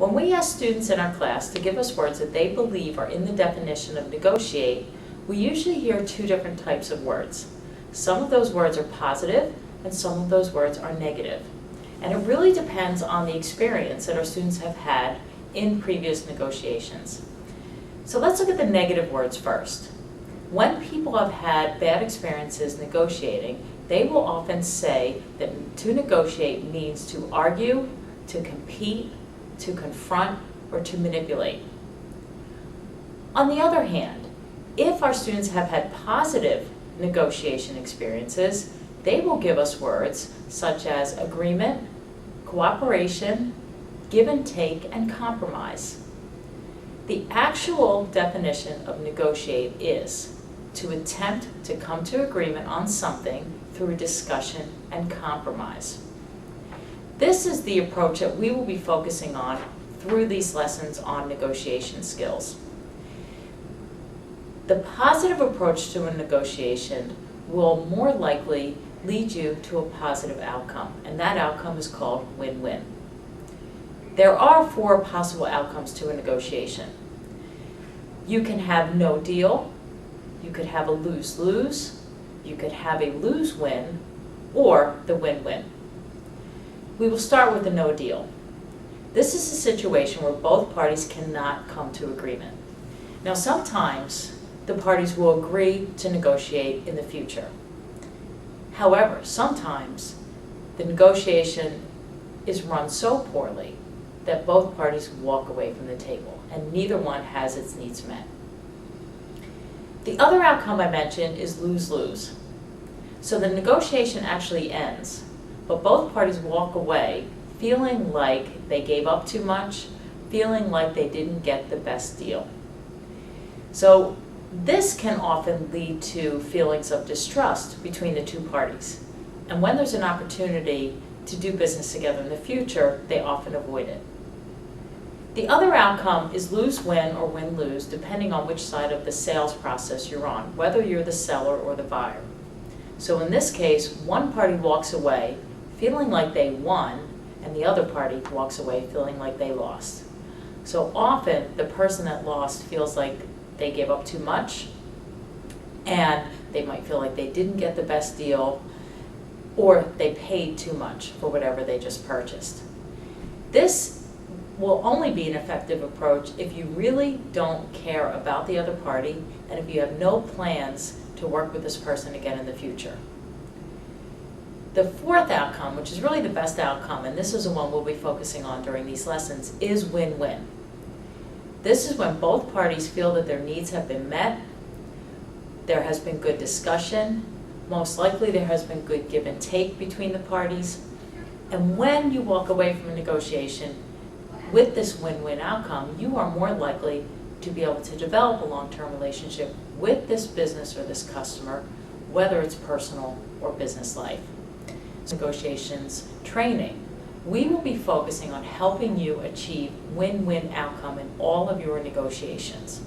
When we ask students in our class to give us words that they believe are in the definition of negotiate, we usually hear two different types of words. Some of those words are positive and some of those words are negative. And it really depends on the experience that our students have had in previous negotiations. So let's look at the negative words first. When people have had bad experiences negotiating, they will often say that to negotiate means to argue, to compete, to confront, or to manipulate. On the other hand, if our students have had positive negotiation experiences, they will give us words such as agreement, cooperation, give and take, and compromise. The actual definition of negotiate is to attempt to come to agreement on something through discussion and compromise. This is the approach that we will be focusing on through these lessons on negotiation skills. The positive approach to a negotiation will more likely lead you to a positive outcome, and that outcome is called win-win. There are 4 possible outcomes to a negotiation. You can have no deal, you could have a lose-lose, you could have a lose-win, or the win-win. We will start with the no deal. This is a situation where both parties cannot come to agreement. Now sometimes the parties will agree to negotiate in the future. However, sometimes the negotiation is run so poorly that both parties walk away from the table and neither one has its needs met. The other outcome I mentioned is lose-lose. So the negotiation actually ends, but both parties walk away feeling like they gave up too much, feeling like they didn't get the best deal. So this can often lead to feelings of distrust between the 2 parties. And when there's an opportunity to do business together in the future, they often avoid it. The other outcome is lose-win or win-lose, depending on which side of the sales process you're on, whether you're the seller or the buyer. So in this case, one party walks away feeling like they won, and the other party walks away feeling like they lost. So often, the person that lost feels like they gave up too much, and they might feel like they didn't get the best deal, or they paid too much for whatever they just purchased. This will only be an effective approach if you really don't care about the other party and if you have no plans to work with this person again in the future. The 4th outcome, which is really the best outcome, and this is the one we'll be focusing on during these lessons, is win-win. This is when both parties feel that their needs have been met, there has been good discussion, most likely there has been good give and take between the parties, and when you walk away from a negotiation with this win-win outcome, you are more likely to be able to develop a long-term relationship with this business or this customer, whether it's personal or business life. Negotiations training. We will be focusing on helping you achieve win-win outcome in all of your negotiations.